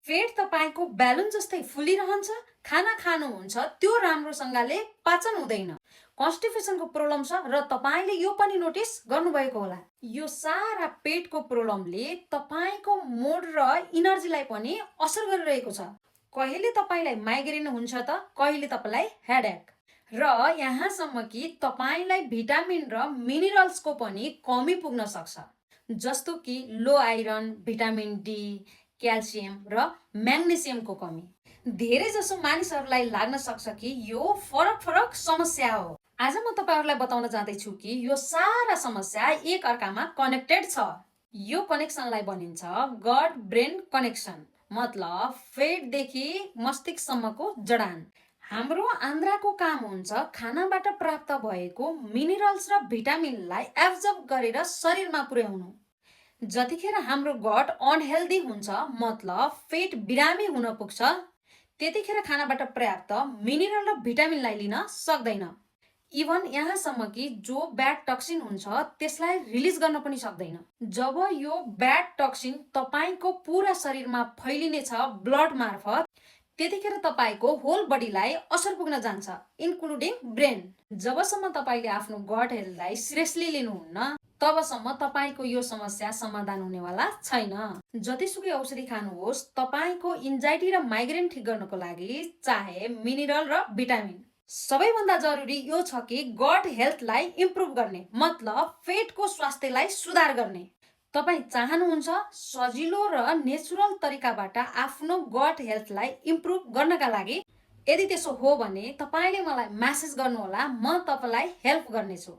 पेट तपाईको ब्यालुन जस्तै फुलिरहन्छ, खाना खानुहुन्छ त्यो राम्रोसँगले पाचन हुँदैन, कन्स्टिपेसनको प्रब्लम छ र तपाईले यो पनि नोटिस गर्नुभएको होला। यो सारा पेटको प्रब्लमले तपाईको मोड र इनर्जीलाई पनि असर गरिरहेको छ। कहिले तपाईलाई माइग्रेन हुन्छ त कहिले तपाईलाई हेडेक। र यहाँसम्म कि तपाईलाई भिटामिन र मिनरल्सको पनि कमी पुग्न सक्छ, जस्तो कि लो आइरन, भिटामिन डी, क्याल्सियम र म्याग्नेसियमको कमी। धेरै जसो मानिसहरूलाई लाग्न सक्छ कि यो फरक फरक समस्या हो। आज म तपाईहरुलाई बताउन जाँदैछु कि यो सारा समस्या एक अर्कामा कनेक्टेड छ। यो कनेक्सनलाई भनिन्छ गट ब्रेन कनेक्सन, मतलब पेटदेखि मस्तिष्कसम्मको जडान। हाम्रो आन्द्राको काम हुन्छ खानाबाट प्राप्त भएको मिनरल्स र भिटामिनलाई एब्जर्ब गरेर शरीरमा पुर्याउनु। जतिखेर हाम्रो गट अनहेल्दी हुन्छ, मतलब पेट बिरामी हुन पुग्छ, त्यतिखेर खानाबाट पर्याप्त मिनरल र भिटामिनलाई लिन सक्दैन। इभन यहाँसम्म कि जो ब्याड टक्सिन हुन्छ त्यसलाई रिलिज गर्न पनि सक्दैन। जब यो ब्याड टक्सिन तपाईको पुरा शरीरमा फैलिनेछ ब्लड मार्फत, त्यतिखेर तपाईको होल बडीलाई असर पुग्न जान्छ, इन्क्लुडिङ ब्रेन। जबसम्म तपाईले आफ्नो गट हेल्थलाई सिरियसली लिनुहुन्न तबसम्म तपाईको यो समस्या समाधान हुनेवाला छैन। जतिसुकै औषधि खानुहोस्, तपाईको एन्जाइटी र माइग्रेन ठिक गर्नको लागि चाहे मिनरल र भिटामिन, सबैभन्दा जरुरी यो छ कि गट हेल्थलाई इम्प्रुभ गर्ने, मतलब पेटको स्वास्थ्यलाई सुधार गर्ने। तपाई चाहनुहुन्छ सजिलो र नेचुरल तरिकाबाट आफ्नो गट हेल्थलाई इम्प्रुभ गर्नका लागि? यदि त्यसो हो भने तपाईले मलाई मेसेज गर्नुहोला, म तपाईलाई हेल्प गर्नेछु।